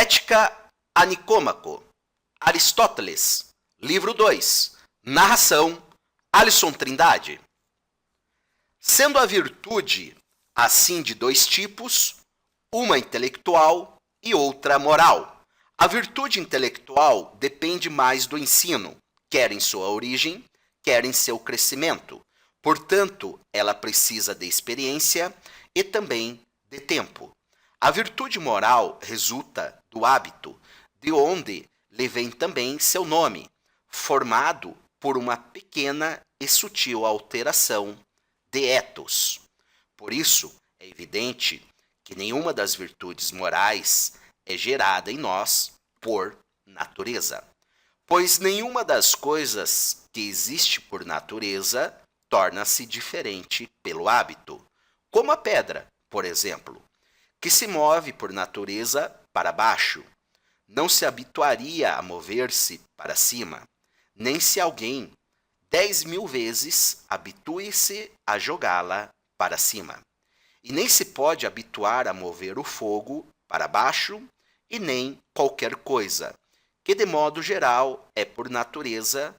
Ética a Nicômaco, Aristóteles, livro 2, narração, Alisson Trindade. Sendo a virtude, assim, de dois tipos, uma intelectual e outra moral. A virtude intelectual depende mais do ensino, quer em sua origem, quer em seu crescimento. Portanto, ela precisa de experiência e também de tempo. A virtude moral resulta do hábito, de onde lhe vem também seu nome, formado por uma pequena e sutil alteração de ethos. Por isso, é evidente que nenhuma das virtudes morais é gerada em nós por natureza, pois nenhuma das coisas que existe por natureza torna-se diferente pelo hábito, como a pedra, por exemplo, que se move por natureza para baixo, não se habituaria a mover-se para cima, nem se alguém 10.000 vezes habitue-se a jogá-la para cima. E nem se pode habituar a mover o fogo para baixo, e nem qualquer coisa, que de modo geral é por natureza,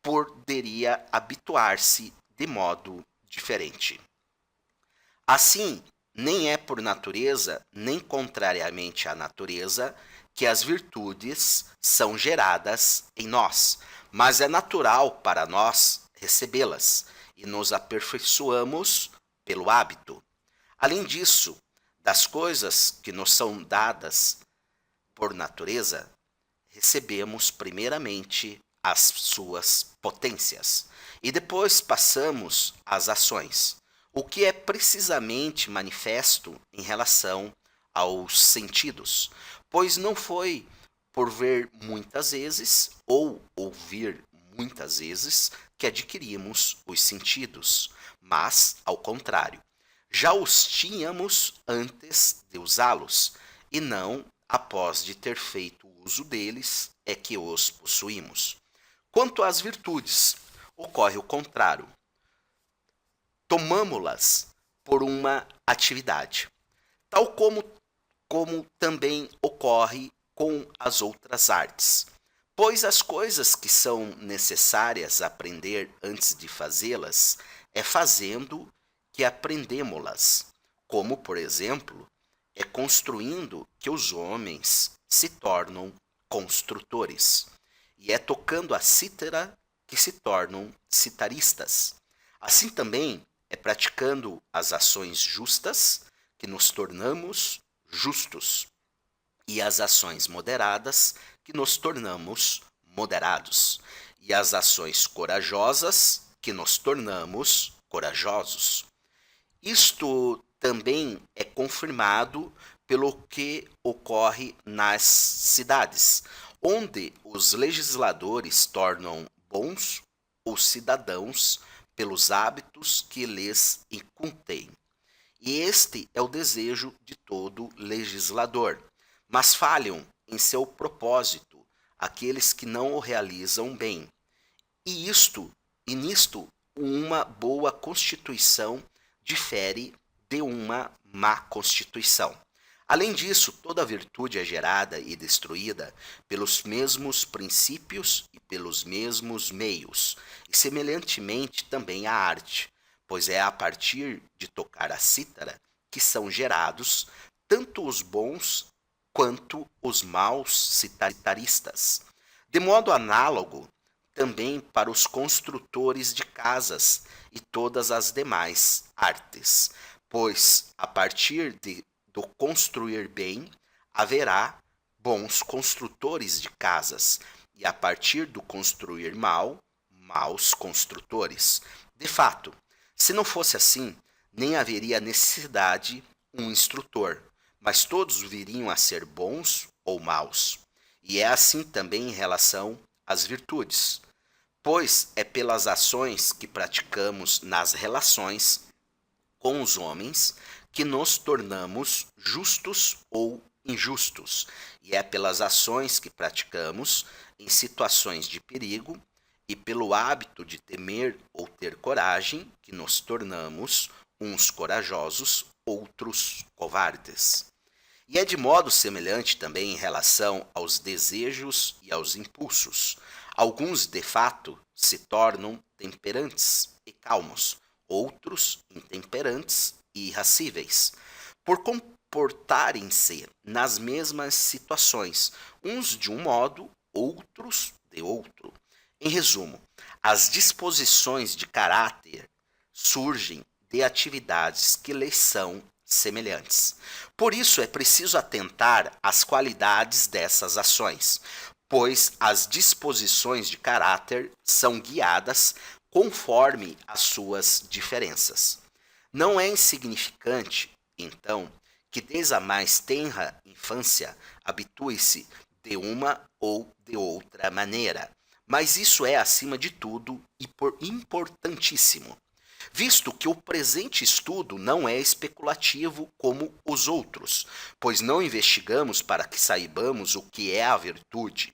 poderia habituar-se de modo diferente. Assim, nem é por natureza, nem contrariamente à natureza, que as virtudes são geradas em nós, mas é natural para nós recebê-las e nos aperfeiçoamos pelo hábito. Além disso, das coisas que nos são dadas por natureza, recebemos primeiramente as suas potências e depois passamos às ações, o que é precisamente manifesto em relação aos sentidos, pois não foi por ver muitas vezes ou ouvir muitas vezes que adquirimos os sentidos, mas, ao contrário, já os tínhamos antes de usá-los, e não após de ter feito uso deles é que os possuímos. Quanto às virtudes, ocorre o contrário. Tomamo-las por uma atividade, tal como também ocorre com as outras artes, pois as coisas que são necessárias aprender antes de fazê-las é fazendo que aprendemo-las, como, por exemplo, é construindo que os homens se tornam construtores, e é tocando a cítara que se tornam citaristas. Assim também é praticando as ações justas que nos tornamos justos, e as ações moderadas que nos tornamos moderados, e as ações corajosas que nos tornamos corajosos. Isto também é confirmado pelo que ocorre nas cidades, onde os legisladores tornam bons os cidadãos pelos hábitos que lhes incutem. E este é o desejo de todo legislador, mas falham em seu propósito aqueles que não o realizam bem. E nisto, uma boa constituição difere de uma má constituição. Além disso, toda virtude é gerada e destruída pelos mesmos princípios e pelos mesmos meios, e semelhantemente também a arte, pois é a partir de tocar a cítara que são gerados tanto os bons quanto os maus citaristas. De modo análogo, também para os construtores de casas e todas as demais artes, pois a partir do construir bem haverá bons construtores de casas, e a partir do construir mal, maus construtores. De fato, se não fosse assim, nem haveria necessidade um instrutor, mas todos viriam a ser bons ou maus. E é assim também em relação às virtudes, pois é pelas ações que praticamos nas relações com os homens que nos tornamos justos ou injustos, e é pelas ações que praticamos em situações de perigo e pelo hábito de temer ou ter coragem que nos tornamos uns corajosos, outros covardes. E é de modo semelhante também em relação aos desejos e aos impulsos. Alguns, de fato, se tornam temperantes e calmos, outros intemperantes e irascíveis, por comportarem-se nas mesmas situações, uns de um modo, outros de outro. Em resumo, as disposições de caráter surgem de atividades que lhes são semelhantes. Por isso é preciso atentar às qualidades dessas ações, pois as disposições de caráter são guiadas conforme as suas diferenças. Não é insignificante, então, que desde a mais tenra infância habitue-se de uma ou de outra maneira. Mas isso é, acima de tudo, importantíssimo, visto que o presente estudo não é especulativo como os outros, pois não investigamos para que saibamos o que é a virtude,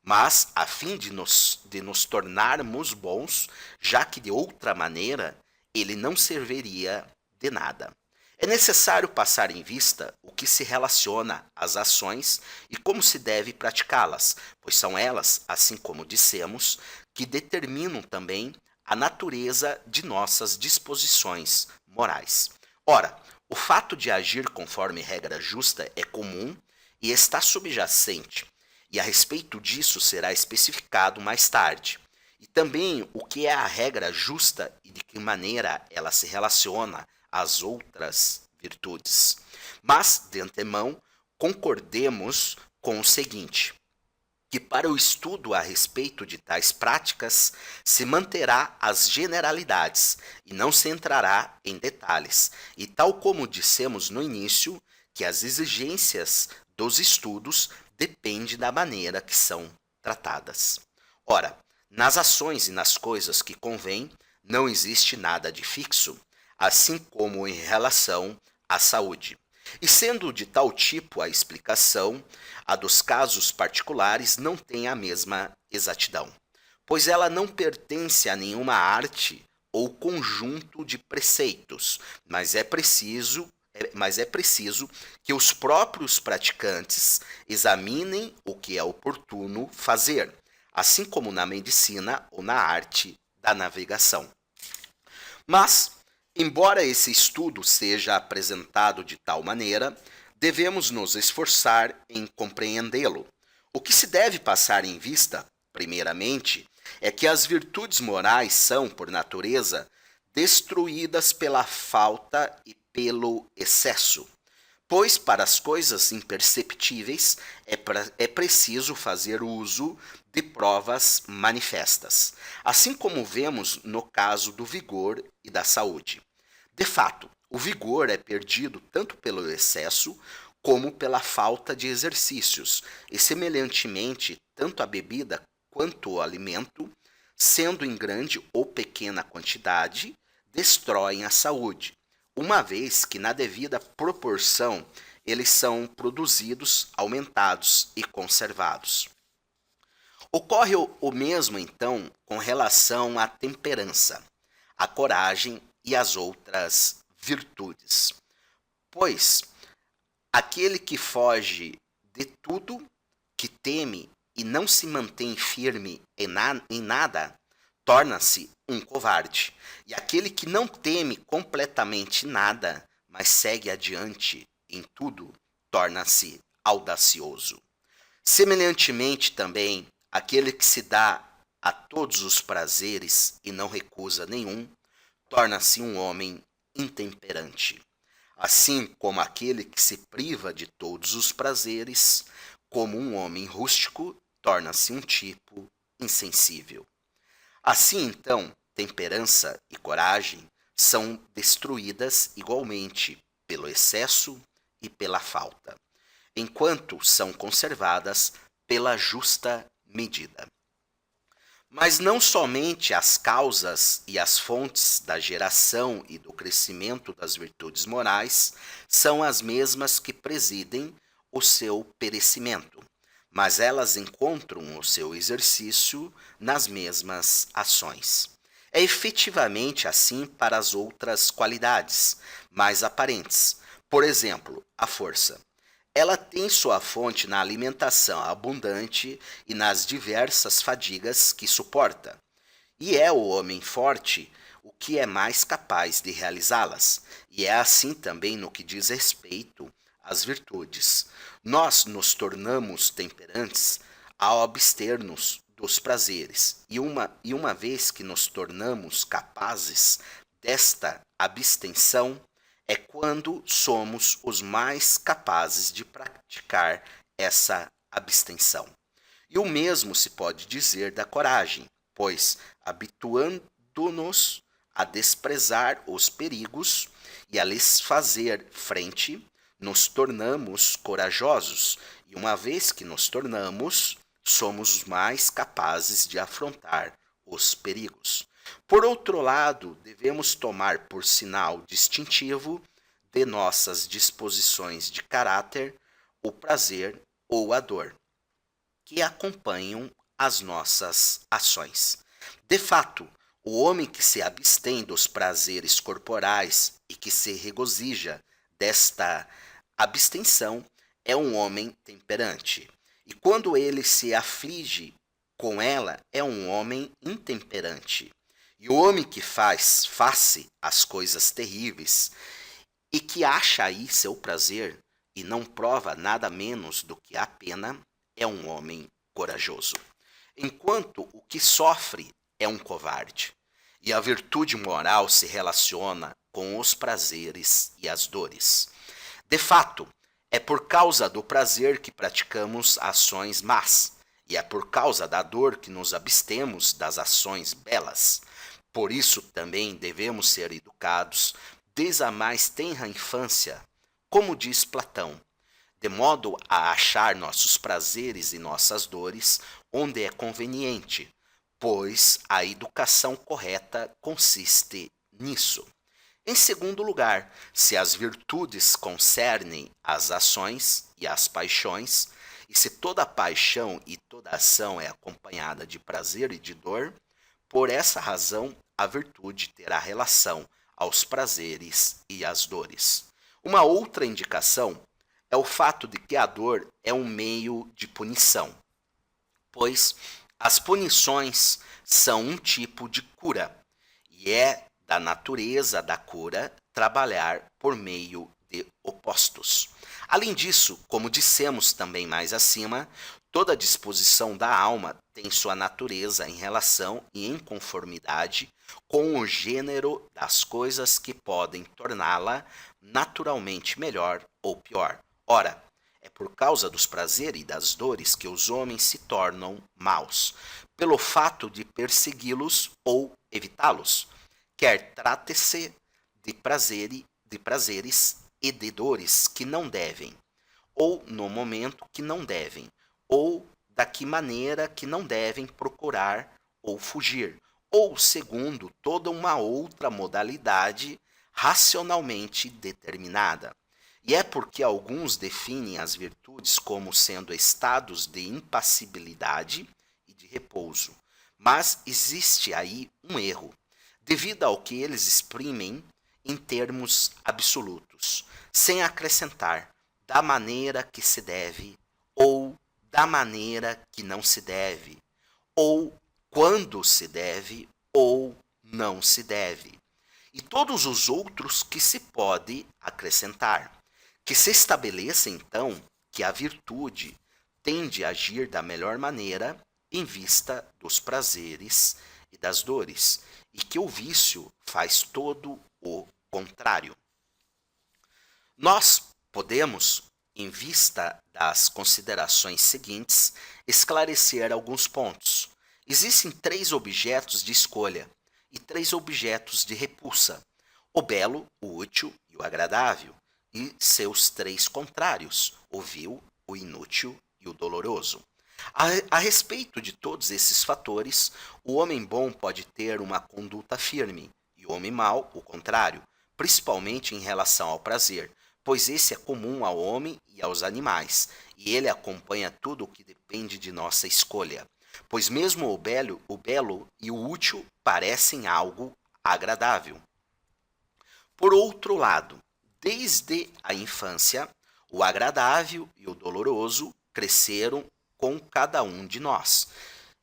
mas a fim de nos tornarmos bons, já que de outra maneira ele não serviria de nada. É necessário passar em vista o que se relaciona às ações e como se deve praticá-las, pois são elas, assim como dissemos, que determinam também a natureza de nossas disposições morais. Ora, o fato de agir conforme regra justa é comum e está subjacente, e a respeito disso será especificado mais tarde. E também o que é a regra justa e de que maneira ela se relaciona às outras virtudes. Mas, de antemão, concordemos com o seguinte: que para o estudo a respeito de tais práticas se manterá as generalidades e não se entrará em detalhes, e tal como dissemos no início, que as exigências dos estudos dependem da maneira que são tratadas. Ora, nas ações e nas coisas que convém, não existe nada de fixo, assim como em relação à saúde. E sendo de tal tipo a explicação, a dos casos particulares não tem a mesma exatidão, pois ela não pertence a nenhuma arte ou conjunto de preceitos, mas é preciso que os próprios praticantes examinem o que é oportuno fazer, assim como na medicina ou na arte da navegação. Mas, embora esse estudo seja apresentado de tal maneira, devemos nos esforçar em compreendê-lo. O que se deve passar em vista, primeiramente, é que as virtudes morais são, por natureza, destruídas pela falta e pelo excesso. Pois para as coisas imperceptíveis é preciso fazer uso de provas manifestas, assim como vemos no caso do vigor e da saúde. De fato, o vigor é perdido tanto pelo excesso como pela falta de exercícios, e semelhantemente, tanto a bebida quanto o alimento, sendo em grande ou pequena quantidade, destroem a saúde, uma vez que na devida proporção eles são produzidos, aumentados e conservados. Ocorre o mesmo, então, com relação à temperança, à coragem e às outras virtudes. Pois aquele que foge de tudo, que teme e não se mantém firme em nada, torna-se um covarde. E aquele que não teme completamente nada, mas segue adiante em tudo, torna-se audacioso. Semelhantemente também, aquele que se dá a todos os prazeres e não recusa nenhum, torna-se um homem intemperante. Assim como aquele que se priva de todos os prazeres, como um homem rústico, torna-se um tipo insensível. Assim, então, temperança e coragem são destruídas igualmente pelo excesso e pela falta, enquanto são conservadas pela justa medida. Mas não somente as causas e as fontes da geração e do crescimento das virtudes morais são as mesmas que presidem o seu perecimento, mas elas encontram o seu exercício nas mesmas ações. É efetivamente assim para as outras qualidades mais aparentes. Por exemplo, a força. Ela tem sua fonte na alimentação abundante e nas diversas fadigas que suporta. E é o homem forte o que é mais capaz de realizá-las. E é assim também no que diz respeito às virtudes. Nós nos tornamos temperantes ao abster-nos dos prazeres. E uma vez que nos tornamos capazes desta abstenção, é quando somos os mais capazes de praticar essa abstenção. E o mesmo se pode dizer da coragem, pois, habituando-nos a desprezar os perigos e a lhes fazer frente, nos tornamos corajosos, e uma vez que nos tornamos, somos mais capazes de afrontar os perigos. Por outro lado, devemos tomar por sinal distintivo de nossas disposições de caráter o prazer ou a dor, que acompanham as nossas ações. De fato, o homem que se abstém dos prazeres corporais e que se regozija desta abstenção é um homem temperante. E quando ele se aflige com ela, é um homem intemperante. E o homem que faz face às coisas terríveis e que acha aí seu prazer e não prova nada menos do que a pena, é um homem corajoso. Enquanto o que sofre é um covarde. E a virtude moral se relaciona com os prazeres e as dores. De fato, é por causa do prazer que praticamos ações más, e é por causa da dor que nos abstemos das ações belas. Por isso também devemos ser educados desde a mais tenra infância, como diz Platão, de modo a achar nossos prazeres e nossas dores onde é conveniente, pois a educação correta consiste nisso. Em segundo lugar, se as virtudes concernem as ações e as paixões, e se toda paixão e toda ação é acompanhada de prazer e de dor, por essa razão a virtude terá relação aos prazeres e às dores. Uma outra indicação é o fato de que a dor é um meio de punição, pois as punições são um tipo de cura, e é da natureza da cura trabalhar por meio de opostos. Além disso, como dissemos também mais acima, toda disposição da alma tem sua natureza em relação e em conformidade com o gênero das coisas que podem torná-la naturalmente melhor ou pior. Ora, é por causa dos prazeres e das dores que os homens se tornam maus, pelo fato de persegui-los ou evitá-los. Quer trate-se de prazeres e de dores que não devem, ou no momento que não devem, ou da que maneira que não devem procurar ou fugir, ou segundo toda uma outra modalidade racionalmente determinada. E é porque alguns definem as virtudes como sendo estados de impassibilidade e de repouso. Mas existe aí um erro, devido ao que eles exprimem em termos absolutos, sem acrescentar da maneira que se deve, ou da maneira que não se deve, ou quando se deve, ou não se deve, e todos os outros que se pode acrescentar, que se estabeleça então que a virtude tende a agir da melhor maneira em vista dos prazeres e das dores, e que o vício faz todo o contrário. Nós podemos, em vista das considerações seguintes, esclarecer alguns pontos. Existem 3 objetos de escolha e 3 objetos de repulsa: o belo, o útil e o agradável, e seus 3 contrários: o vil, o inútil e o doloroso. A respeito de todos esses fatores, o homem bom pode ter uma conduta firme, e o homem mau, o contrário, principalmente em relação ao prazer, pois esse é comum ao homem e aos animais, e ele acompanha tudo o que depende de nossa escolha. Pois mesmo o belo e o útil parecem algo agradável. Por outro lado, desde a infância, O agradável e o doloroso cresceram com cada um de nós.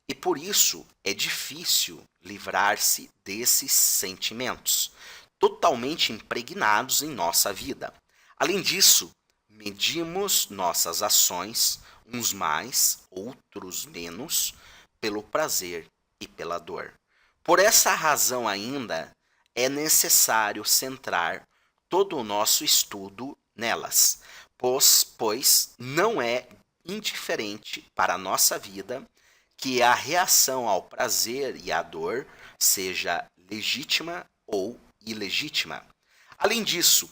E por isso é difícil livrar-se desses sentimentos, totalmente impregnados em nossa vida. Além disso, medimos nossas ações, uns mais, outros menos, pelo prazer e pela dor. Por essa razão ainda é necessário centrar todo o nosso estudo nelas, pois não é indiferente para a nossa vida que a reação ao prazer e à dor seja legítima ou ilegítima. Além disso,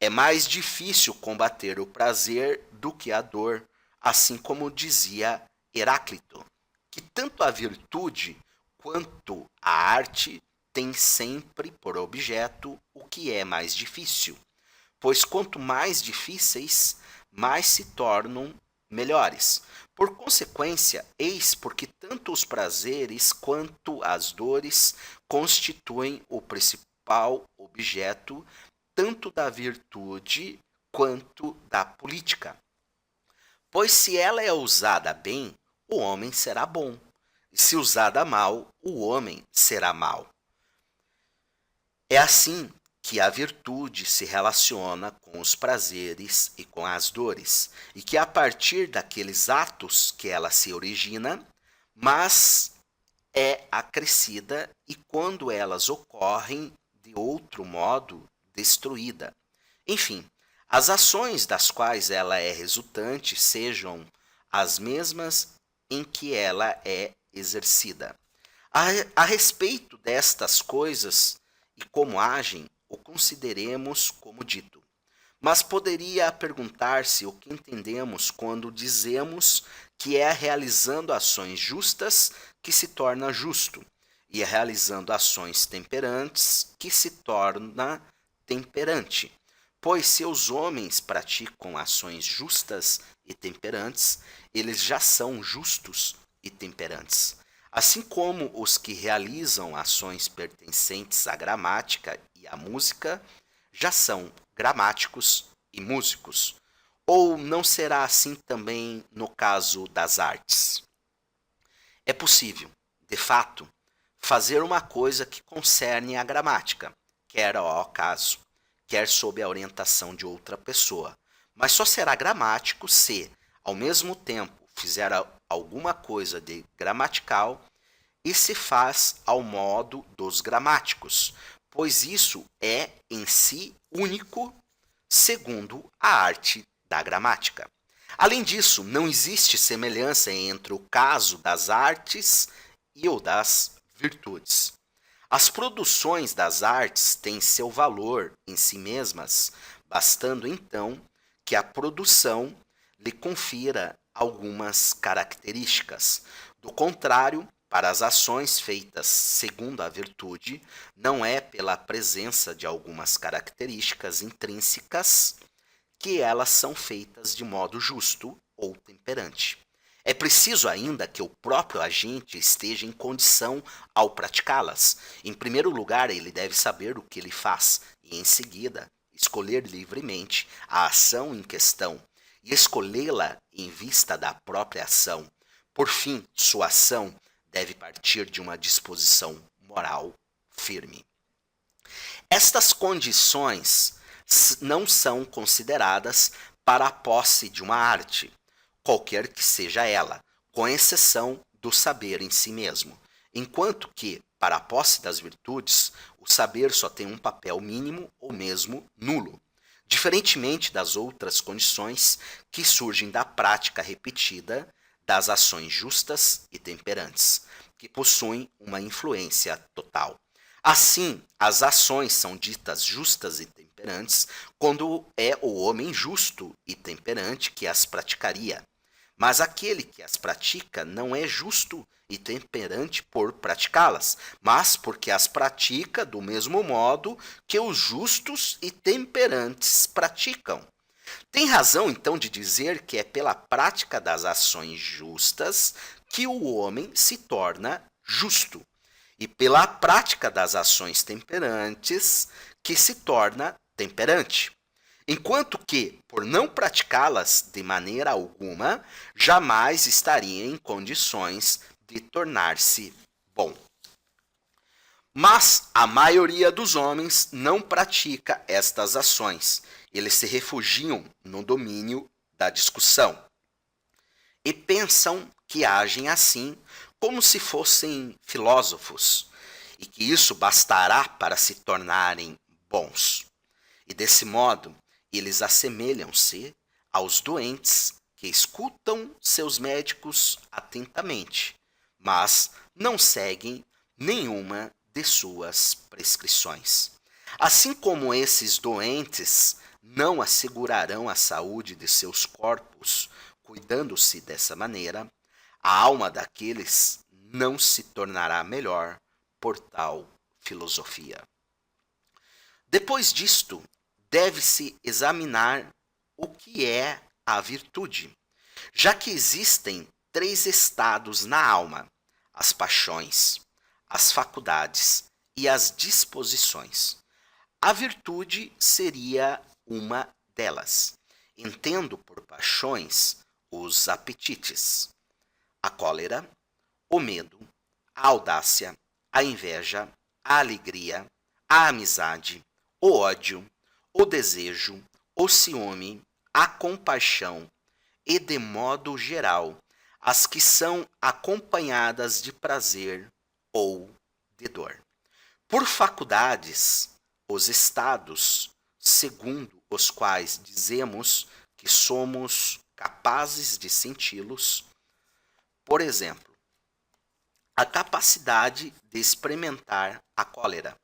é mais difícil combater o prazer do que a dor, assim como dizia Heráclito, que tanto a virtude quanto a arte têm sempre por objeto o que é mais difícil, pois quanto mais difíceis, mais se tornam melhores. Por consequência, eis porque tanto os prazeres quanto as dores constituem o principal objeto tanto da virtude quanto da política. Pois se ela é usada bem, o homem será bom, e se usada mal, o homem será mau. É assim que a virtude se relaciona com os prazeres e com as dores, e que a partir daqueles atos que ela se origina, mas é acrescida e quando elas ocorrem de outro modo, destruída. Enfim, as ações das quais ela é resultante sejam as mesmas em que ela é exercida. A respeito destas coisas e como agem, o consideremos como dito. Mas poderia perguntar-se o que entendemos quando dizemos que é realizando ações justas que se torna justo, e é realizando ações temperantes que se torna temperante. Pois se os homens praticam ações justas e temperantes, eles já são justos e temperantes. Assim como os que realizam ações pertencentes à gramática e à música já são gramáticos e músicos. Ou não será assim também no caso das artes? É possível, de fato, fazer uma coisa que concerne a gramática, quer ao caso, quer sob a orientação de outra pessoa, mas só será gramático se, ao mesmo tempo, fizer alguma coisa de gramatical e se faz ao modo dos gramáticos, pois isso é em si único, segundo a arte da gramática. Além disso, não existe semelhança entre o caso das artes e o das virtudes. As produções das artes têm seu valor em si mesmas, bastando então que a produção lhe confira algumas características. Do contrário, para as ações feitas segundo a virtude, não é pela presença de algumas características intrínsecas que elas são feitas de modo justo ou temperante. É preciso ainda que o próprio agente esteja em condição ao praticá-las. Em primeiro lugar, ele deve saber o que ele faz e, em seguida, escolher livremente a ação em questão e escolhê-la em vista da própria ação. Por fim, sua ação deve partir de uma disposição moral firme. Estas condições não são consideradas para a posse de uma arte, qualquer que seja ela, com exceção do saber em si mesmo, enquanto que, para a posse das virtudes, o saber só tem um papel mínimo ou mesmo nulo, diferentemente das outras condições que surgem da prática repetida das ações justas e temperantes, que possuem uma influência total. Assim, as ações são ditas justas e temperantes quando é o homem justo e temperante que as praticaria. Mas aquele que as pratica não é justo e temperante por praticá-las, mas porque as pratica do mesmo modo que os justos e temperantes praticam. Tem razão, então, de dizer que é pela prática das ações justas que o homem se torna justo, e pela prática das ações temperantes que se torna temperante. enquanto que, por não praticá-las de maneira alguma, jamais estaria em condições de tornar-se bom. Mas a maioria dos homens não pratica estas ações. Eles se refugiam no domínio da discussão e pensam que agem assim como se fossem filósofos e que isso bastará para se tornarem bons. E desse modo, eles assemelham-se aos doentes que escutam seus médicos atentamente, mas não seguem nenhuma de suas prescrições. Assim como esses doentes não assegurarão a saúde de seus corpos, cuidando-se dessa maneira, a alma daqueles não se tornará melhor por tal filosofia. Depois disto, deve-se examinar o que é a virtude, já que existem 3 estados na alma: as paixões, as faculdades e as disposições. A virtude seria uma delas. Entendo por paixões os apetites, a cólera, o medo, a audácia, a inveja, a alegria, a amizade, o ódio, o desejo, o ciúme, a compaixão e, de modo geral, as que são acompanhadas de prazer ou de dor. Por faculdades, os estados segundo os quais dizemos que somos capazes de senti-los, por exemplo, a capacidade de experimentar a cólera,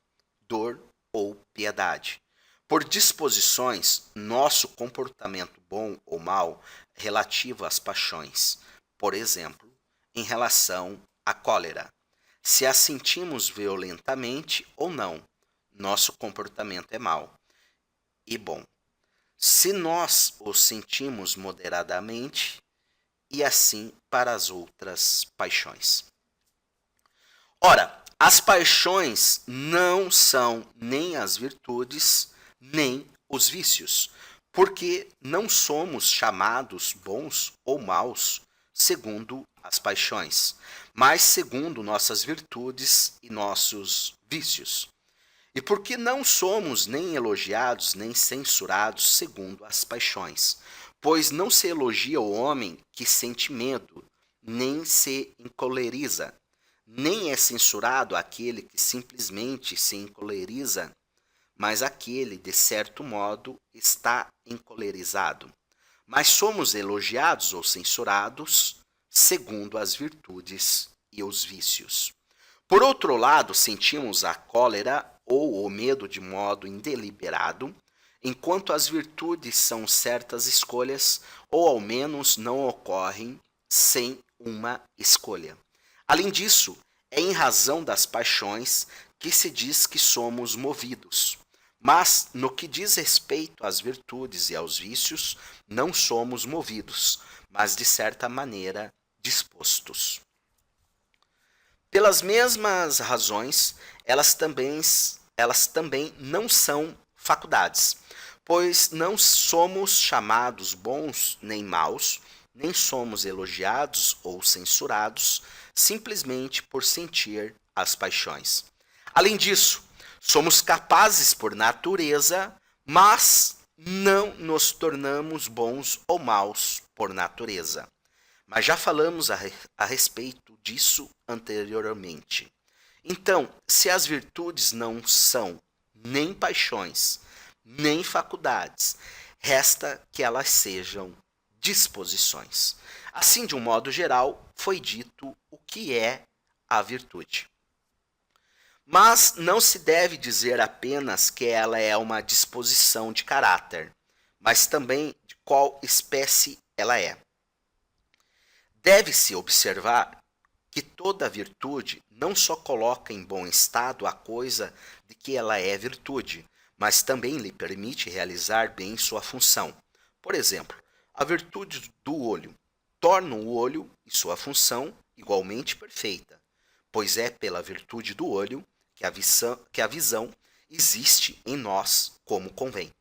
dor ou piedade. Por disposições, nosso comportamento bom ou mau relativo às paixões. Por exemplo, em relação à cólera, se a sentimos violentamente ou não, nosso comportamento é mau e bom. Se nós o sentimos moderadamente, e assim para as outras paixões. Ora, as paixões não são nem as virtudes, nem os vícios, porque não somos chamados bons ou maus segundo as paixões, mas segundo nossas virtudes e nossos vícios. E porque não somos nem elogiados nem censurados segundo as paixões, pois não se elogia o homem que sente medo, nem se encoleriza, nem é censurado aquele que simplesmente se encoleriza, mas aquele, de certo modo, está encolerizado. Mas somos elogiados ou censurados segundo as virtudes e os vícios. Por outro lado, sentimos a cólera ou o medo de modo indeliberado, enquanto as virtudes são certas escolhas, ou ao menos não ocorrem sem uma escolha. Além disso, é em razão das paixões que se diz que somos movidos. Mas, no que diz respeito às virtudes e aos vícios, não somos movidos, mas de certa maneira dispostos. Pelas mesmas razões, elas também não são faculdades, pois não somos chamados bons nem maus, nem somos elogiados ou censurados, simplesmente por sentir as paixões. Além disso, somos capazes por natureza, mas não nos tornamos bons ou maus por natureza. Mas já falamos a respeito disso anteriormente. Então, se as virtudes não são nem paixões, nem faculdades, resta que elas sejam disposições. Assim, de um modo geral, foi dito o que é a virtude. Mas não se deve dizer apenas que ela é uma disposição de caráter, mas também de qual espécie ela é. Deve-se observar que toda virtude não só coloca em bom estado a coisa de que ela é virtude, mas também lhe permite realizar bem sua função. Por exemplo, a virtude do olho torna o olho e sua função igualmente perfeita, pois é pela virtude do olho que a visão existe em nós como convém.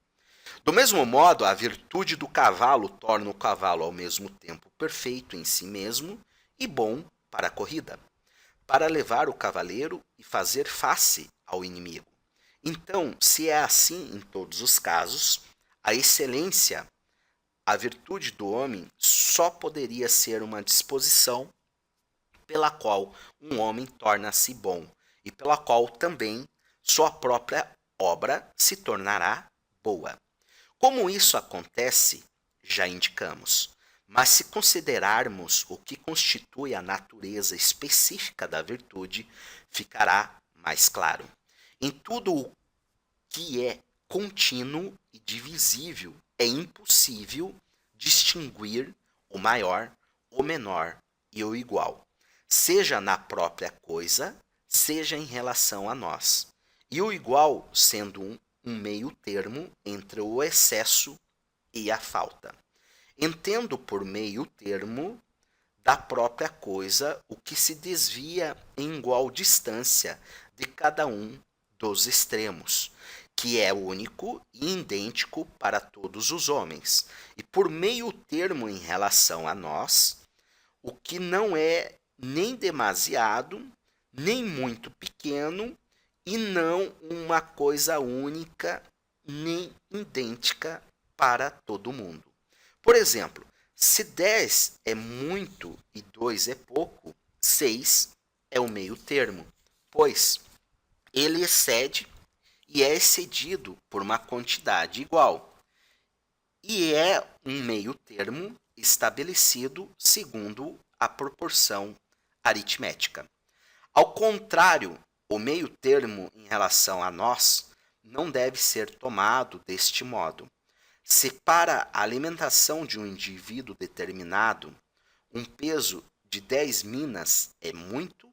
Do mesmo modo, a virtude do cavalo torna o cavalo ao mesmo tempo perfeito em si mesmo e bom para a corrida, para levar o cavaleiro e fazer face ao inimigo. Então, se é assim em todos os casos, a excelência, a virtude do homem só poderia ser uma disposição pela qual um homem torna-se bom e pela qual também sua própria obra se tornará boa. Como isso acontece, já indicamos, mas se considerarmos o que constitui a natureza específica da virtude, ficará mais claro. Em tudo o que é contínuo e divisível, é impossível distinguir o maior, o menor e o igual, seja na própria coisa, seja em relação a nós. E o igual sendo um meio termo entre o excesso e a falta. Entendo por meio termo da própria coisa o que se desvia em igual distância de cada um dos extremos, que é único e idêntico para todos os homens, e por meio termo em relação a nós, o que não é nem demasiado, nem muito pequeno, e não uma coisa única nem idêntica para todo mundo. Por exemplo, se 10 é muito e 2 é pouco, 6 é o meio termo, pois ele excede e é excedido por uma quantidade igual, e é um meio termo estabelecido segundo a proporção aritmética. Ao contrário, o meio termo em relação a nós não deve ser tomado deste modo. Se para a alimentação de um indivíduo determinado um peso de 10 minas é muito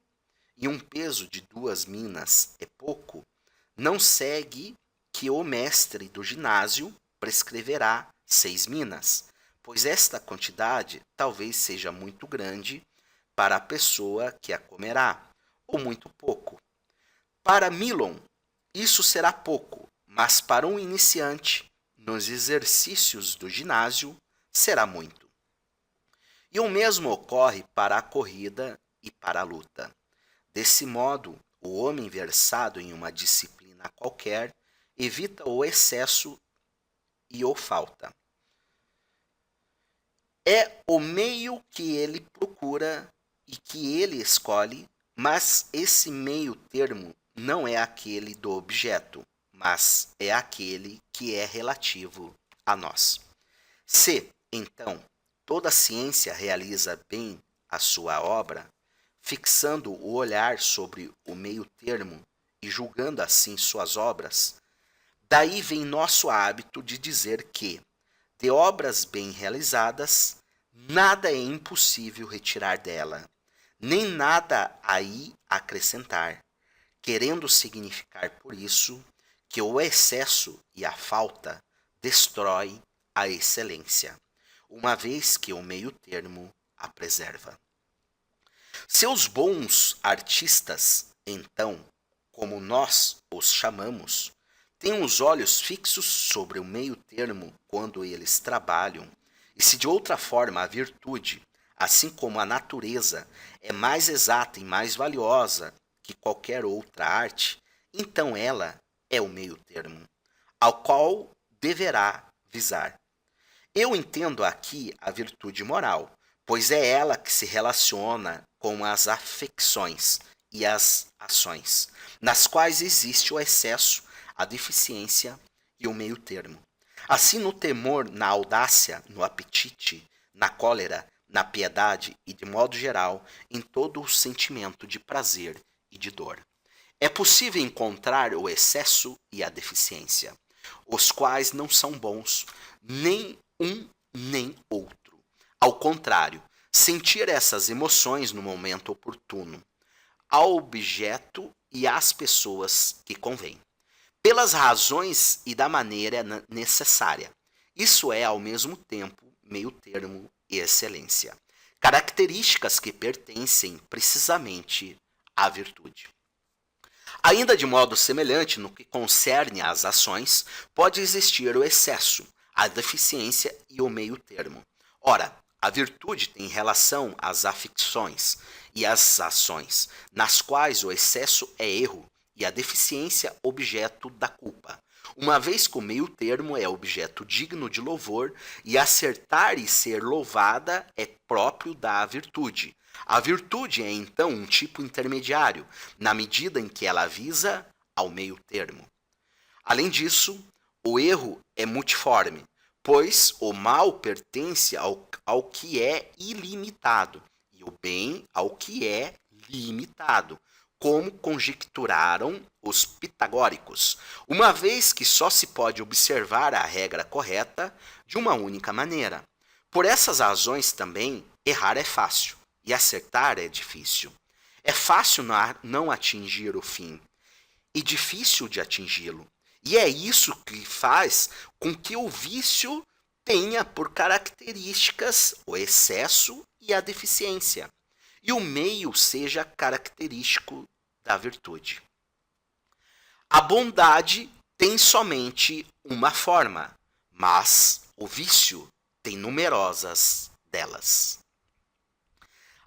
e um peso de 2 minas é pouco, não segue que o mestre do ginásio prescreverá 6 minas, pois esta quantidade talvez seja muito grande para a pessoa que a comerá, ou muito pouco. Para Milon, isso será pouco, mas para um iniciante, nos exercícios do ginásio, será muito. E o mesmo ocorre para a corrida e para a luta. Desse modo, o homem versado em uma disciplina qualquer evita o excesso e o falta. É o meio que ele procura e que ele escolhe, mas esse meio termo não é aquele do objeto, mas é aquele que é relativo a nós. Se, então, toda ciência realiza bem a sua obra, fixando o olhar sobre o meio termo e julgando assim suas obras, daí vem nosso hábito de dizer que, de obras bem realizadas, nada é impossível retirar dela, nem nada aí acrescentar, querendo significar por isso que o excesso e a falta destrói a excelência, uma vez que o meio termo a preserva. Seus bons artistas, então, como nós os chamamos, têm os olhos fixos sobre o meio termo quando eles trabalham, e se de outra forma a virtude, assim como a natureza, é mais exata e mais valiosa que qualquer outra arte, então ela é o meio termo, ao qual deverá visar. Eu entendo aqui a virtude moral, pois é ela que se relaciona com as afecções e as ações, nas quais existe o excesso, a deficiência e o meio termo. Assim, no temor, na audácia, no apetite, na cólera, na piedade e, de modo geral, em todo o sentimento de prazer e de dor. É possível encontrar o excesso e a deficiência, os quais não são bons, nem um nem outro. Ao contrário, sentir essas emoções no momento oportuno, ao objeto e às pessoas que convém, pelas razões e da maneira necessária. Isso é, ao mesmo tempo, meio termo e excelência. Características que pertencem precisamente à virtude. Ainda de modo semelhante, no que concerne às ações, pode existir o excesso, a deficiência e o meio-termo. Ora, a virtude tem relação às afecções e às ações, nas quais o excesso é erro e a deficiência objeto da culpa. Uma vez que o meio-termo é objeto digno de louvor e acertar e ser louvada é próprio da virtude. A virtude é então um tipo intermediário, na medida em que ela visa ao meio-termo. Além disso, o erro é multiforme, pois o mal pertence ao que é ilimitado e o bem ao que é limitado, como conjecturaram os pitagóricos, uma vez que só se pode observar a regra correta de uma única maneira. Por essas razões também, errar é fácil e acertar é difícil. É fácil não atingir o fim e difícil de atingi-lo. E é isso que faz com que o vício tenha por características o excesso e a deficiência, e o meio seja característico da virtude. A bondade tem somente uma forma, mas o vício tem numerosas delas.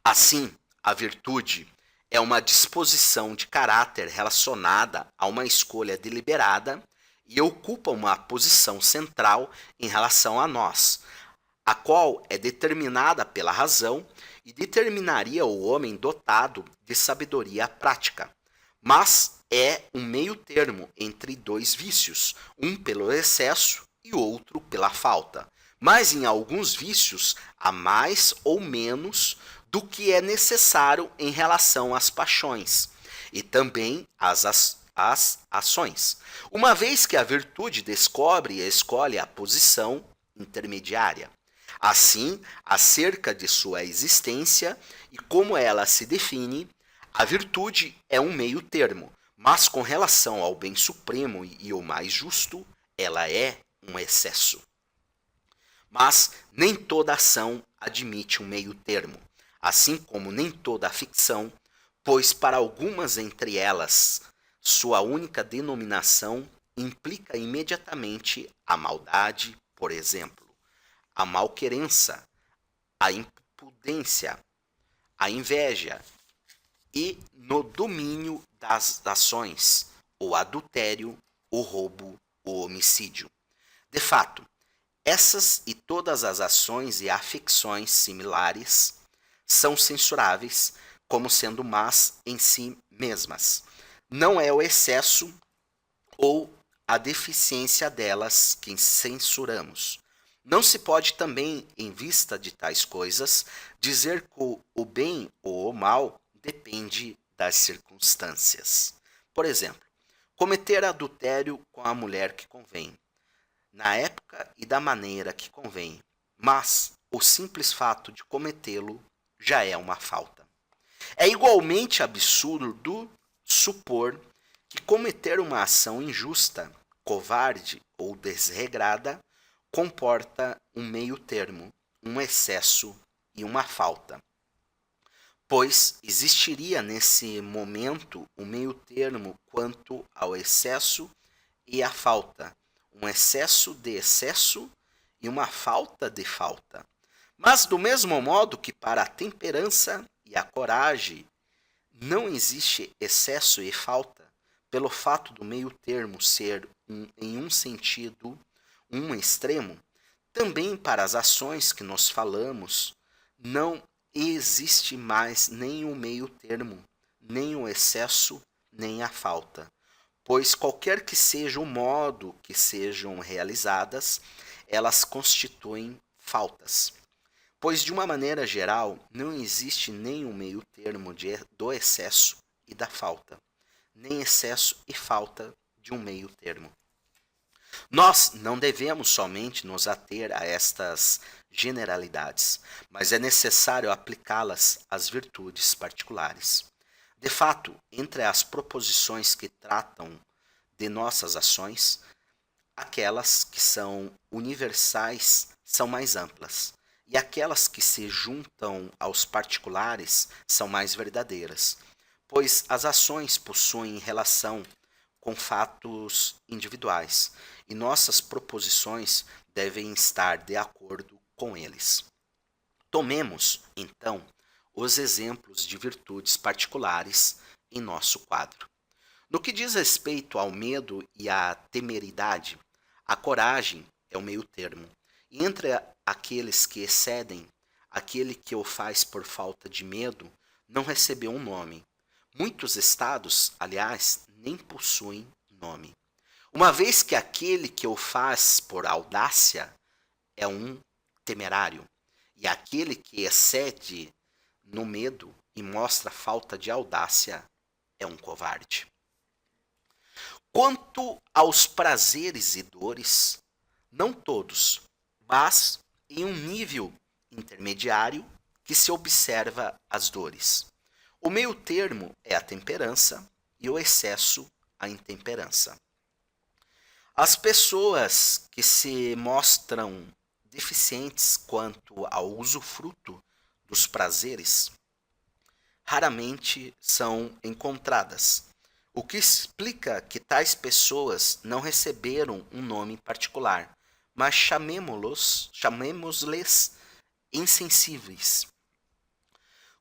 Assim, a virtude é uma disposição de caráter relacionada a uma escolha deliberada e ocupa uma posição central em relação a nós, a qual é determinada pela razão e determinaria o homem dotado de sabedoria prática. Mas é um meio termo entre dois vícios, um pelo excesso e o outro pela falta. Mas em alguns vícios há mais ou menos do que é necessário em relação às paixões e também às ações, uma vez que a virtude descobre e escolhe a posição intermediária. Assim, acerca de sua existência e como ela se define, a virtude é um meio termo, mas com relação ao bem supremo e o mais justo, ela é um excesso. Mas nem toda ação admite um meio termo, assim como nem toda ficção, pois para algumas entre elas, sua única denominação implica imediatamente a maldade, por exemplo, a malquerença, a impudência, a inveja e no domínio das ações, o adultério, o roubo, o homicídio. De fato, essas e todas as ações e afecções similares são censuráveis como sendo más em si mesmas. Não é o excesso ou a deficiência delas que censuramos. Não se pode também, em vista de tais coisas, dizer que o bem ou o mal depende das circunstâncias. Por exemplo, cometer adultério com a mulher que convém, na época e da maneira que convém, mas o simples fato de cometê-lo já é uma falta. É igualmente absurdo supor que cometer uma ação injusta, covarde ou desregrada comporta um meio termo, um excesso e uma falta. Pois existiria nesse momento um meio termo quanto ao excesso e à falta, um excesso de excesso e uma falta de falta. Mas do mesmo modo que para a temperança e a coragem não existe excesso e falta, pelo fato do meio termo ser em um sentido, um extremo, também para as ações que nós falamos, não existe mais nem o meio termo, nem o excesso, nem a falta. Pois qualquer que seja o modo que sejam realizadas, elas constituem faltas. Pois, de uma maneira geral, não existe nem o meio termo do excesso e da falta, nem excesso e falta de um meio termo. Nós não devemos somente nos ater a estas generalidades, mas é necessário aplicá-las às virtudes particulares. De fato, entre as proposições que tratam de nossas ações, aquelas que são universais são mais amplas, e aquelas que se juntam aos particulares são mais verdadeiras, pois as ações possuem relação com fatos individuais e nossas proposições devem estar de acordo com eles. Tomemos, então, os exemplos de virtudes particulares em nosso quadro. No que diz respeito ao medo e à temeridade, a coragem é o meio termo. E entre aqueles que excedem, aquele que o faz por falta de medo não recebeu um nome. Muitos estados, aliás, nem possuem nome. Uma vez que aquele que o faz por audácia é um temerário, e aquele que excede no medo e mostra falta de audácia é um covarde. Quanto aos prazeres e dores, não todos, mas em um nível intermediário que se observa as dores. O meio termo é a temperança e o excesso a intemperança. As pessoas que se mostram deficientes quanto ao usufruto dos prazeres raramente são encontradas, o que explica que tais pessoas não receberam um nome particular, mas chamemos-lhes insensíveis.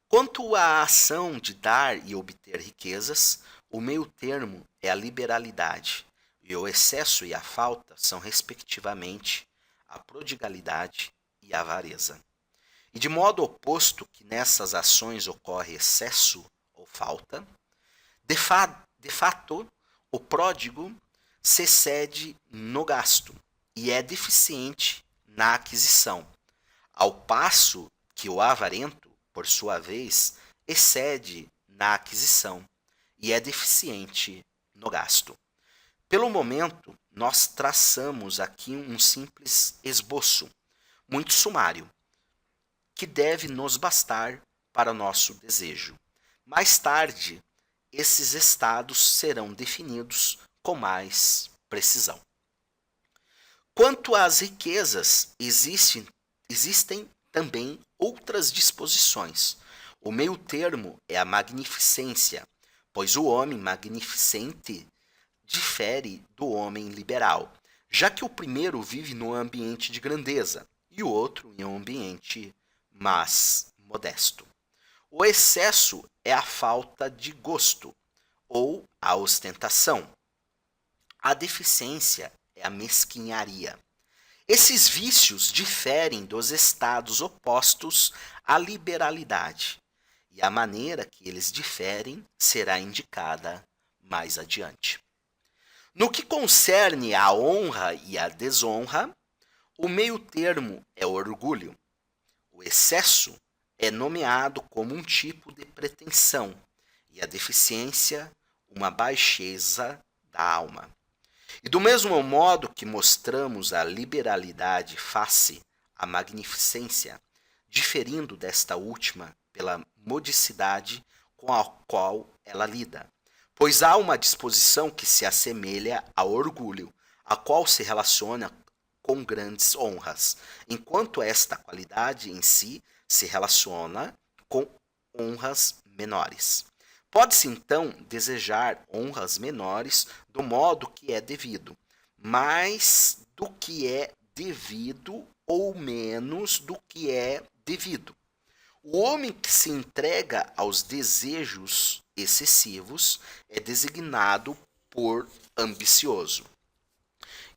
Quanto à ação de dar e obter riquezas, o meio termo é a liberalidade, e o excesso e a falta são, respectivamente, a prodigalidade e a avareza. E de modo oposto que nessas ações ocorre excesso ou falta, de fato, o pródigo se excede no gasto e é deficiente na aquisição, ao passo que o avarento, por sua vez, excede na aquisição e é deficiente no gasto. Pelo momento, nós traçamos aqui um simples esboço, muito sumário, que deve nos bastar para nosso desejo. Mais tarde, esses estados serão definidos com mais precisão. Quanto às riquezas, existem também outras disposições. O meio termo é a magnificência, pois o homem magnificente difere do homem liberal, já que o primeiro vive num ambiente de grandeza e o outro em um ambiente mais modesto. O excesso é a falta de gosto ou a ostentação. A deficiência é a mesquinharia. Esses vícios diferem dos estados opostos à liberalidade, e a maneira que eles diferem será indicada mais adiante. No que concerne à honra e à desonra, o meio termo é o orgulho. O excesso é nomeado como um tipo de pretensão e a deficiência uma baixeza da alma. E do mesmo modo que mostramos a liberalidade face à magnificência, diferindo desta última pela modicidade com a qual ela lida, pois há uma disposição que se assemelha ao orgulho, a qual se relaciona com grandes honras, enquanto esta qualidade em si se relaciona com honras menores. Pode-se então desejar honras menores do modo que é devido, mais do que é devido ou menos do que é devido. O homem que se entrega aos desejos excessivos é designado por ambicioso.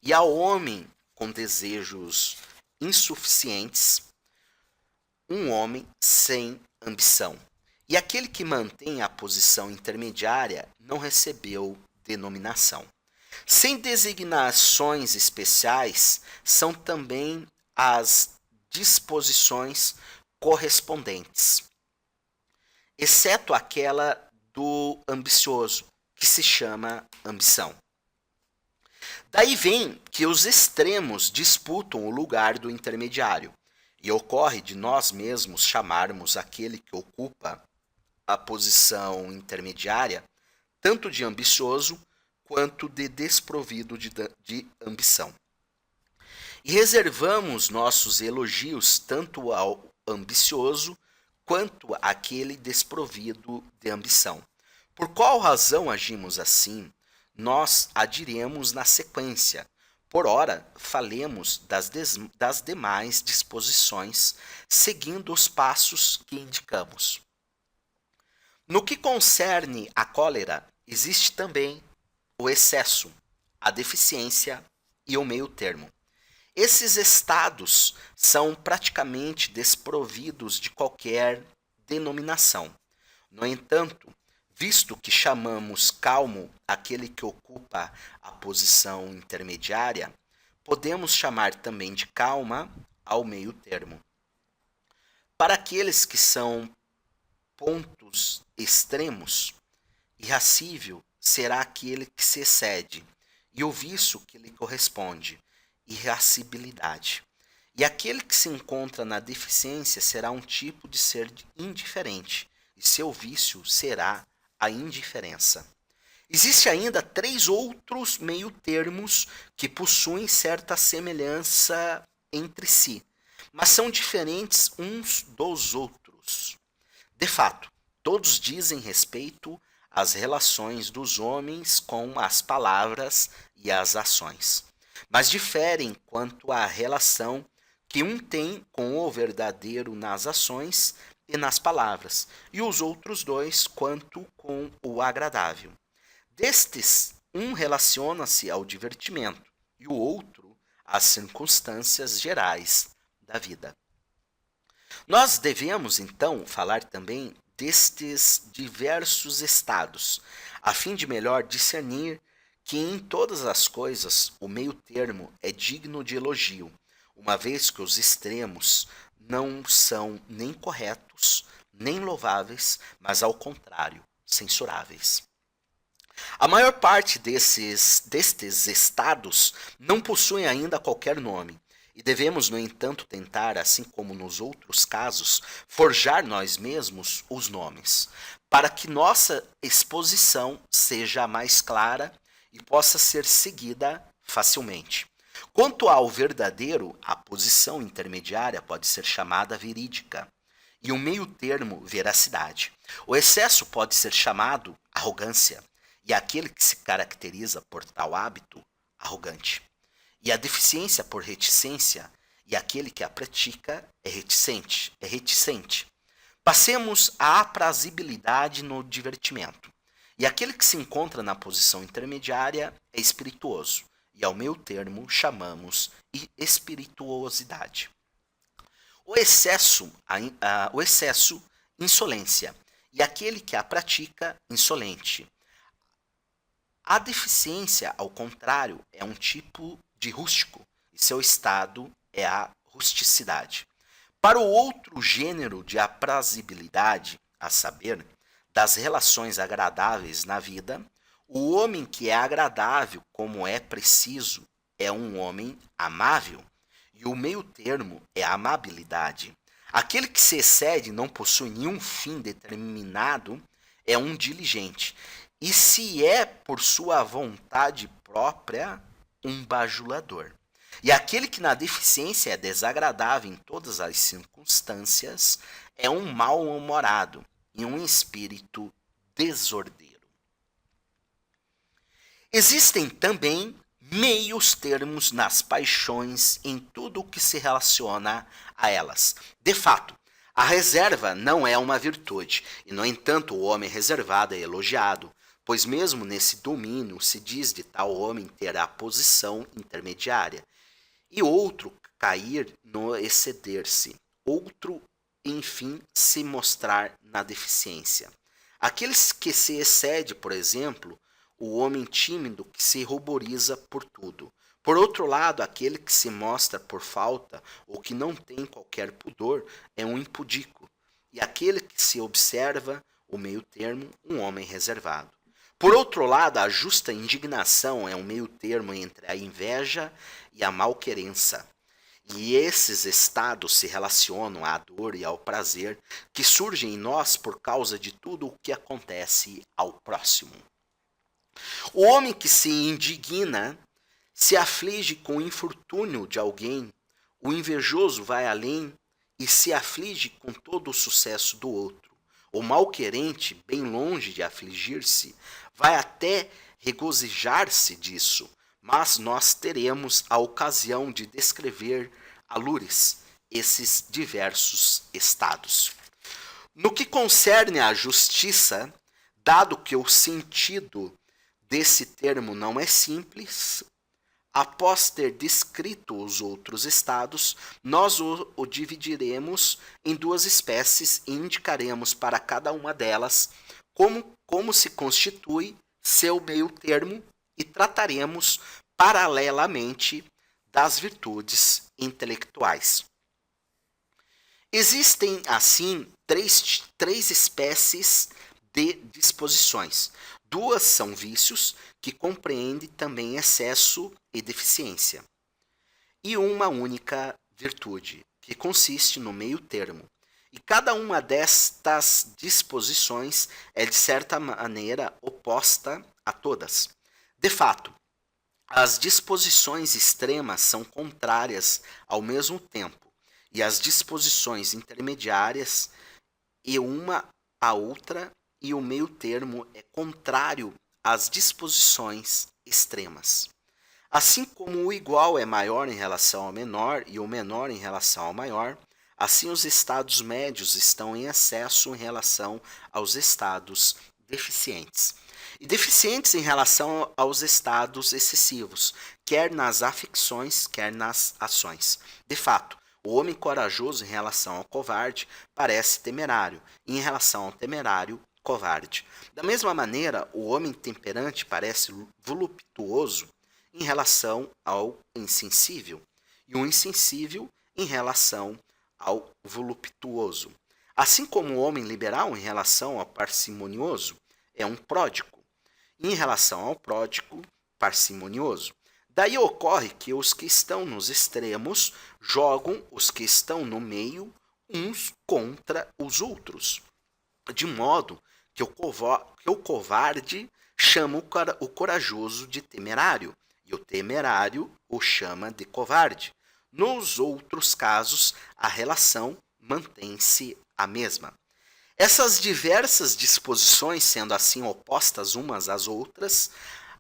E ao homem com desejos insuficientes, um homem sem ambição. E aquele que mantém a posição intermediária não recebeu denominação. Sem designações especiais, são também as disposições correspondentes, exceto aquela do ambicioso, que se chama ambição. Daí vem que os extremos disputam o lugar do intermediário, e ocorre de nós mesmos chamarmos aquele que ocupa a posição intermediária tanto de ambicioso quanto de desprovido de ambição. E reservamos nossos elogios tanto ao ambicioso quanto àquele desprovido de ambição, Por qual razão agimos assim? Nós adiremos na sequência. Por ora, falemos das demais disposições, seguindo os passos que indicamos. No que concerne à cólera, existe também o excesso, a deficiência e o meio termo. Esses estados são praticamente desprovidos de qualquer denominação. No entanto, visto que chamamos calmo aquele que ocupa a posição intermediária, podemos chamar também de calma ao meio termo. Para aqueles que são pontos extremos, irascível será aquele que se excede, e o vício que lhe corresponde, irascibilidade. E aquele que se encontra na deficiência será um tipo de ser indiferente, e seu vício será a indiferença. Existe ainda 3 outros meio-termos que possuem certa semelhança entre si, mas são diferentes uns dos outros. De fato, todos dizem respeito às relações dos homens com as palavras e as ações, mas diferem quanto à relação que um tem com o verdadeiro nas ações e nas palavras, e os outros dois quanto com o agradável. Destes, um relaciona-se ao divertimento e o outro às circunstâncias gerais da vida. Nós devemos, então, falar também destes diversos estados, a fim de melhor discernir que em todas as coisas o meio termo é digno de elogio, uma vez que os extremos não são nem corretos, nem louváveis, mas ao contrário, censuráveis. A maior parte destes estados não possuem ainda qualquer nome, e devemos, no entanto, tentar, assim como nos outros casos, forjar nós mesmos os nomes, para que nossa exposição seja mais clara e possa ser seguida facilmente. Quanto ao verdadeiro, a posição intermediária pode ser chamada verídica, e o meio termo, veracidade. O excesso pode ser chamado arrogância, e aquele que se caracteriza por tal hábito, arrogante. E a deficiência por reticência, e aquele que a pratica é reticente. Passemos à aprazibilidade no divertimento. E aquele que se encontra na posição intermediária é espirituoso, e ao meio termo chamamos espirituosidade. O excesso, insolência, e aquele que a pratica, insolente. A deficiência, ao contrário, é um tipo de rústico, e seu estado é a rusticidade. Para o outro gênero de aprazibilidade, a saber, das relações agradáveis na vida, o homem que é agradável como é preciso é um homem amável, e o meio termo é a amabilidade. Aquele que se excede e não possui nenhum fim determinado é um diligente, e se é por sua vontade própria, um bajulador. E aquele que na deficiência é desagradável em todas as circunstâncias é um mal-humorado e um espírito desordeiro. Existem também meios termos nas paixões em tudo o que se relaciona a elas. De fato, a reserva não é uma virtude, e no entanto o homem reservado é elogiado, pois mesmo nesse domínio se diz de tal homem ter a posição intermediária, e outro cair no exceder-se, outro, enfim, se mostrar na deficiência. Aqueles que se excede, por exemplo, o homem tímido que se ruboriza por tudo. Por outro lado, aquele que se mostra por falta ou que não tem qualquer pudor é um impudico, e aquele que se observa, o meio termo, um homem reservado. Por outro lado, a justa indignação é um meio termo entre a inveja e a malquerença. E esses estados se relacionam à dor e ao prazer que surgem em nós por causa de tudo o que acontece ao próximo. O homem que se indigna se aflige com o infortúnio de alguém, o invejoso vai além e se aflige com todo o sucesso do outro. O malquerente, bem longe de afligir-se, vai até regozijar-se disso, mas nós teremos a ocasião de descrever a lures esses diversos estados. No que concerne à justiça, dado que o sentido desse termo não é simples, após ter descrito os outros estados, nós o dividiremos em duas espécies e indicaremos para cada uma delas como se constitui seu meio termo e trataremos paralelamente das virtudes intelectuais. Existem, assim, três espécies de disposições. Duas são vícios, que compreende também excesso e deficiência. E uma única virtude, que consiste no meio termo. E cada uma destas disposições é, de certa maneira, oposta a todas. De fato, as disposições extremas são contrárias ao mesmo tempo, e as disposições intermediárias e uma a outra, e o meio termo é contrário às disposições extremas. Assim como o igual é maior em relação ao menor e o menor em relação ao maior, assim os estados médios estão em excesso em relação aos estados deficientes. E deficientes em relação aos estados excessivos, quer nas afecções, quer nas ações. De fato, o homem corajoso em relação ao covarde parece temerário, e em relação ao temerário, covarde. Da mesma maneira, o homem temperante parece voluptuoso em relação ao insensível, e o insensível em relação ao voluptuoso. Assim como o homem liberal em relação ao parcimonioso é um pródigo, e em relação ao pródigo, parcimonioso. Daí ocorre que os que estão nos extremos jogam os que estão no meio uns contra os outros, de modo que o covarde chama o corajoso de temerário, e o temerário o chama de covarde. Nos outros casos, a relação mantém-se a mesma. Essas diversas disposições, sendo assim opostas umas às outras,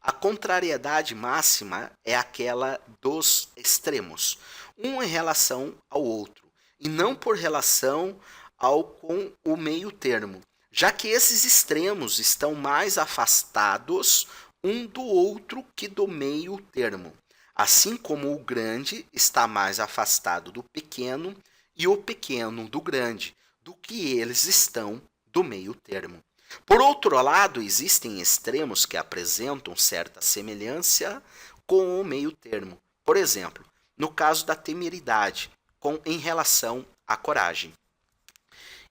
a contrariedade máxima é aquela dos extremos, um em relação ao outro, e não por relação ao com o meio termo, já que esses extremos estão mais afastados um do outro que do meio termo, assim como o grande está mais afastado do pequeno e o pequeno do grande, do que eles estão do meio termo. Por outro lado, existem extremos que apresentam certa semelhança com o meio termo. Por exemplo, no caso da temeridade, em relação à coragem,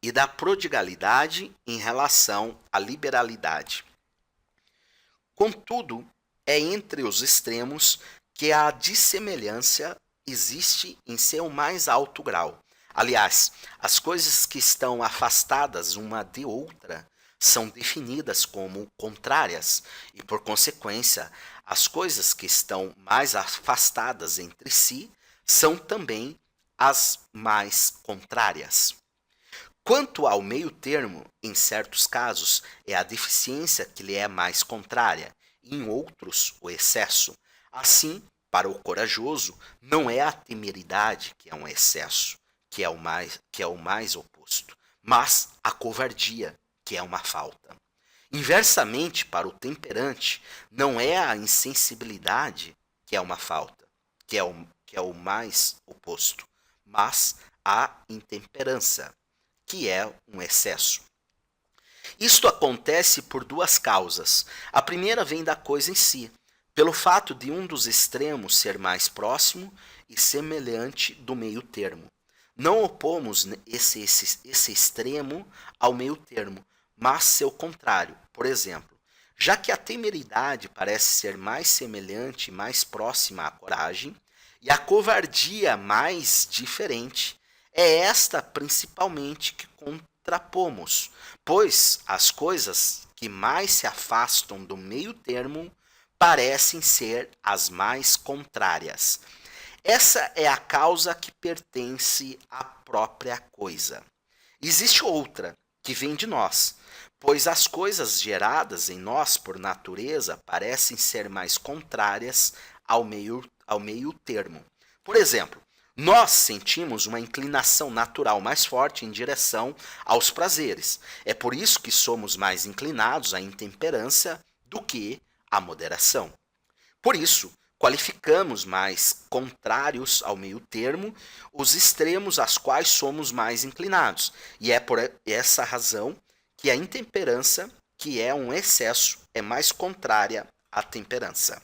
e da prodigalidade em relação à liberalidade. Contudo, é entre os extremos que a dissemelhança existe em seu mais alto grau. Aliás, as coisas que estão afastadas uma de outra são definidas como contrárias, e por consequência, as coisas que estão mais afastadas entre si são também as mais contrárias. Quanto ao meio termo, em certos casos, é a deficiência que lhe é mais contrária, e em outros, o excesso. Assim, para o corajoso, não é a temeridade que é um excesso, que é o mais oposto, mas a covardia, que é uma falta. Inversamente, para o temperante, não é a insensibilidade que é uma falta, que é o mais oposto, mas a intemperança, que é um excesso. Isto acontece por duas causas. A primeira vem da coisa em si, pelo fato de um dos extremos ser mais próximo e semelhante do meio termo. Não opomos esse extremo ao meio termo, mas seu contrário. Por exemplo, já que a temeridade parece ser mais semelhante e mais próxima à coragem, e a covardia mais diferente, é esta principalmente que contrapomos, pois as coisas que mais se afastam do meio termo parecem ser as mais contrárias. Essa é a causa que pertence à própria coisa. Existe outra, que vem de nós, pois as coisas geradas em nós por natureza parecem ser mais contrárias ao meio termo. Por exemplo, nós sentimos uma inclinação natural mais forte em direção aos prazeres. É por isso que somos mais inclinados à intemperância do que à moderação. Por isso, qualificamos mais contrários ao meio termo os extremos às quais somos mais inclinados. E é por essa razão que a intemperança, que é um excesso, é mais contrária à temperança.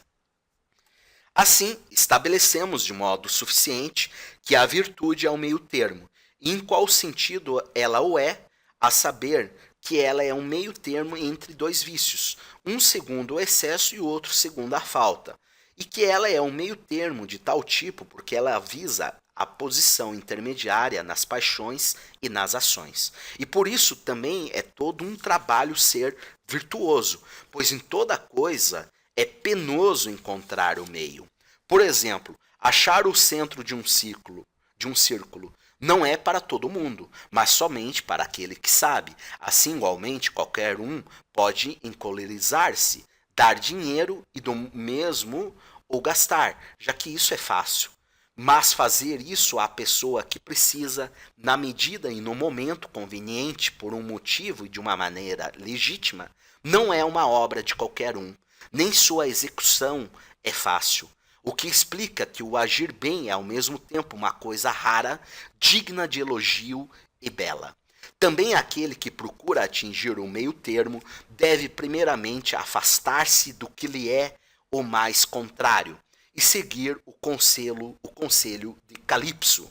Assim, estabelecemos de modo suficiente que a virtude é o meio termo, e em qual sentido ela o é, a saber que ela é um meio termo entre dois vícios, um segundo o excesso e o outro segundo a falta, e que ela é um meio termo de tal tipo porque ela visa a posição intermediária nas paixões e nas ações. E por isso também é todo um trabalho ser virtuoso, pois em toda coisa é penoso encontrar o meio. Por exemplo, achar o centro de um círculo não é para todo mundo, mas somente para aquele que sabe. Assim, igualmente, qualquer um pode encolerizar-se, dar dinheiro e do mesmo ou gastar, já que isso é fácil. Mas fazer isso à pessoa que precisa, na medida e no momento conveniente, por um motivo e de uma maneira legítima, não é uma obra de qualquer um, nem sua execução é fácil. O que explica que o agir bem é ao mesmo tempo uma coisa rara, digna de elogio e bela. Também aquele que procura atingir o meio termo deve primeiramente afastar-se do que lhe é o mais contrário e seguir o conselho de Calipso.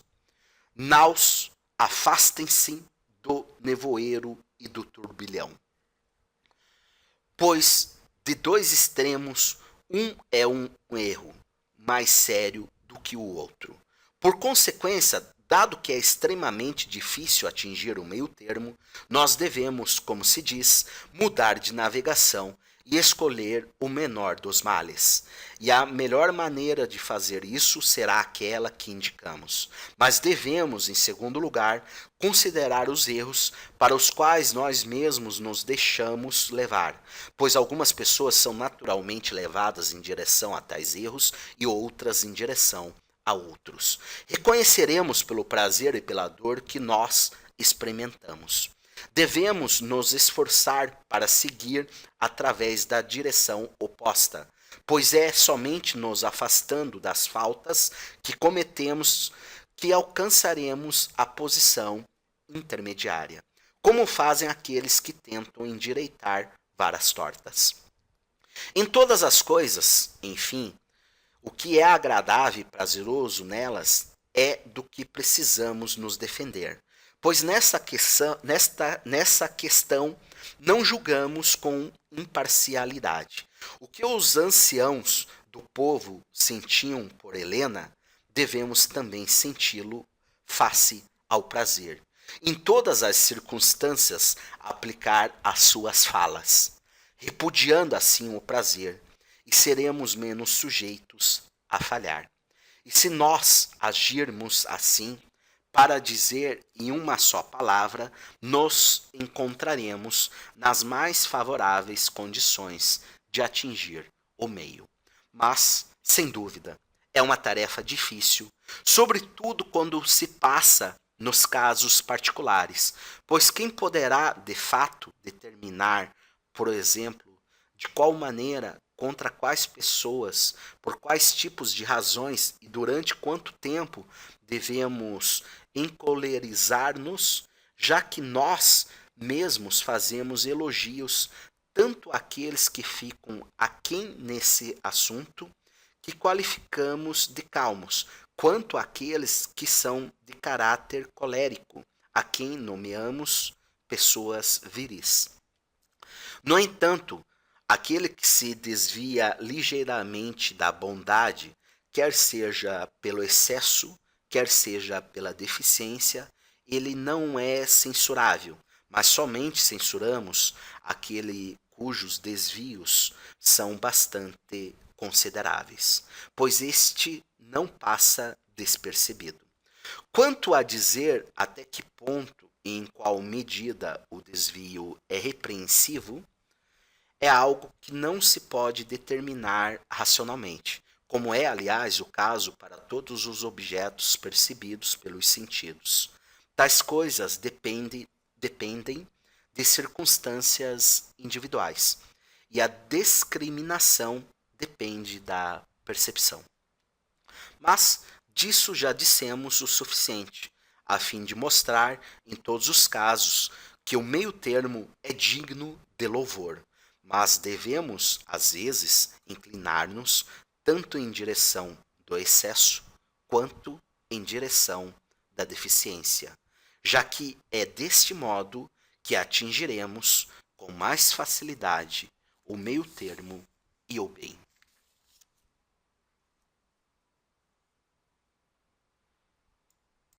Naus, afastem-se do nevoeiro e do turbilhão. Pois de dois extremos, um é um erro mais sério do que o outro. Por consequência, dado que é extremamente difícil atingir o meio termo, nós devemos, como se diz, mudar de navegação e escolher o menor dos males. E a melhor maneira de fazer isso será aquela que indicamos. Mas devemos, em segundo lugar, considerar os erros para os quais nós mesmos nos deixamos levar, pois algumas pessoas são naturalmente levadas em direção a tais erros e outras em direção a outros. Reconheceremos pelo prazer e pela dor que nós experimentamos. Devemos nos esforçar para seguir através da direção oposta, pois é somente nos afastando das faltas que cometemos que alcançaremos a posição intermediária, como fazem aqueles que tentam endireitar varas tortas. Em todas as coisas, enfim, o que é agradável e prazeroso nelas é do que precisamos nos defender. Pois nessa questão não julgamos com imparcialidade. O que os anciãos do povo sentiam por Helena, devemos também senti-lo face ao prazer. Em todas as circunstâncias, aplicar as suas falas, repudiando assim o prazer, e seremos menos sujeitos a falhar. E se nós agirmos assim, para dizer em uma só palavra, nos encontraremos nas mais favoráveis condições de atingir o meio. Mas, sem dúvida, é uma tarefa difícil, sobretudo quando se passa nos casos particulares, pois quem poderá, de fato, determinar, por exemplo, de qual maneira, contra quais pessoas, por quais tipos de razões e durante quanto tempo devemos encolerizar-nos, já que nós mesmos fazemos elogios tanto àqueles que ficam aquém nesse assunto, que qualificamos de calmos, quanto àqueles que são de caráter colérico, a quem nomeamos pessoas viris. No entanto, aquele que se desvia ligeiramente da bondade, quer seja pelo excesso, quer seja pela deficiência, ele não é censurável, mas somente censuramos aquele cujos desvios são bastante consideráveis, pois este não passa despercebido. Quanto a dizer até que ponto, em qual medida o desvio é repreensivo, é algo que não se pode determinar racionalmente, como é, aliás, o caso para todos os objetos percebidos pelos sentidos. Tais coisas dependem de circunstâncias individuais, e a discriminação depende da percepção. Mas disso já dissemos o suficiente, a fim de mostrar, em todos os casos, que o meio-termo é digno de louvor, mas devemos, às vezes, inclinar-nos tanto em direção do excesso quanto em direção da deficiência, já que é deste modo que atingiremos com mais facilidade o meio-termo e o bem.